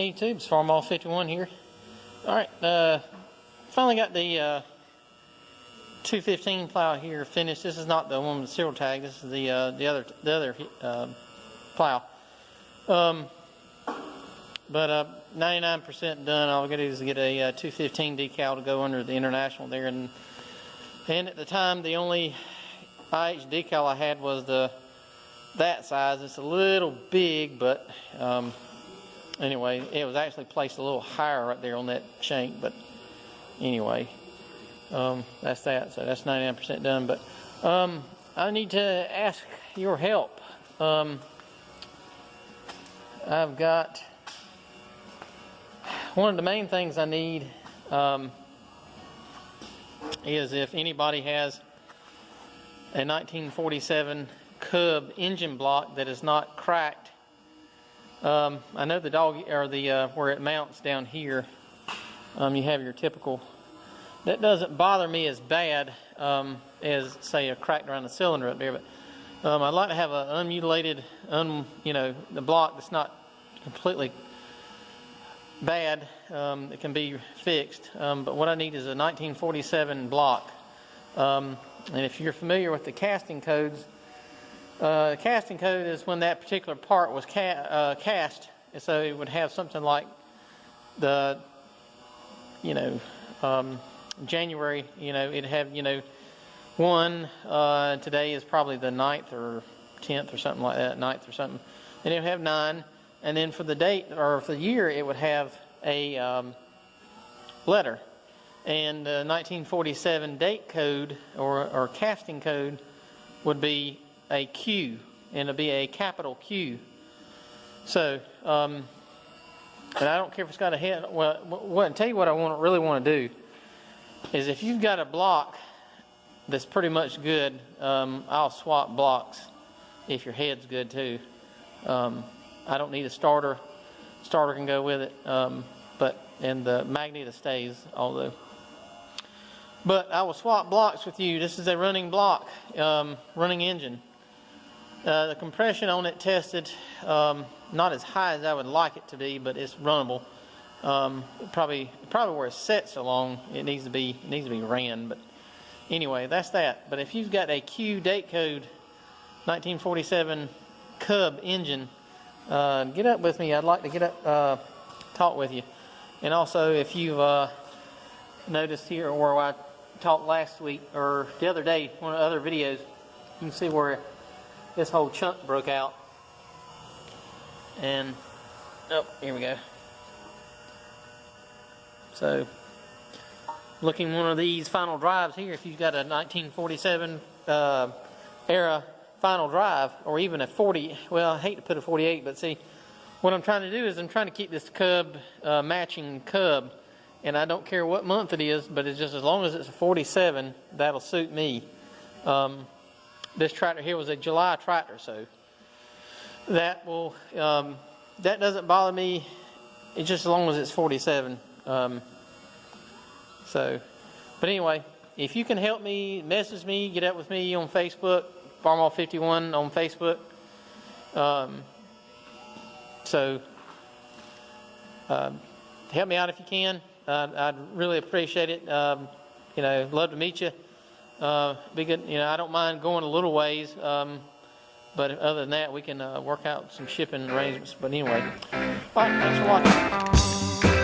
Hey YouTube, it's Farmall 51 here. Alright, finally got the 215 plow here finished. This is not the one with the serial tag, this is the other plow. But 99% done. All we gotta do is get a 215 decal to go under the International there, and at the time the only IH decal I had was that size. It's a little big, but anyway, it was actually placed a little higher right there on that shank, but anyway, that's that. So that's 99% done, but I need to ask your help. I've got one of the main things I need is if anybody has a 1947 Cub engine block that is not cracked. I know the dog, or the where it mounts down here, you have your typical. That doesn't bother me as bad as, say, a cracked around the cylinder up there, but I'd like to have an unmutilated, the block that's not completely bad, it can be fixed. But what I need is a 1947 block. And if you're familiar with the casting codes, casting code is when that particular part was cast, so it would have something like the, January, it'd have, one, today is probably the 9th or 10th or something like that, 9th or something. And it would have 9, and then for the date, or for the year, it would have a letter. And 1947 date code, or casting code, would be a Q, and it'll be a capital Q. So, and I don't care if it's got a head. Well, tell you what I really want to do is, if you've got a block that's pretty much good, I'll swap blocks if your head's good too. I don't need a starter. Starter can go with it, and the Magneto stays, although. But I will swap blocks with you. This is a running block, running engine. The compression on it tested, not as high as I would like it to be, but it's runnable. Probably where it's set so long, it needs to be ran. But anyway, that's that. But if you've got a Q date code 1947 Cub engine, get up with me. I'd like to get up, talk with you. And also, if you've noticed here, where I talked last week or the other day, one of the other videos, you can see where this whole chunk broke out. And here we go. So, looking one of these final drives here, if you've got a 1947 era final drive, or even a 40, well, I hate to put a 48, but see, what I'm trying to do is I'm trying to keep this Cub matching Cub, and I don't care what month it is, but it's just as long as it's a 47, that'll suit me. This tractor here was a July tractor, so that will that doesn't bother me. It's just as long as it's 47. But anyway, if you can help me, message me, get up with me on Facebook, Farmall 51 on Facebook. Help me out if you can. I'd really appreciate it. Love to meet you. Be good. I don't mind going a little ways, but other than that, we can work out some shipping arrangements. But anyway, all right, thanks for watching.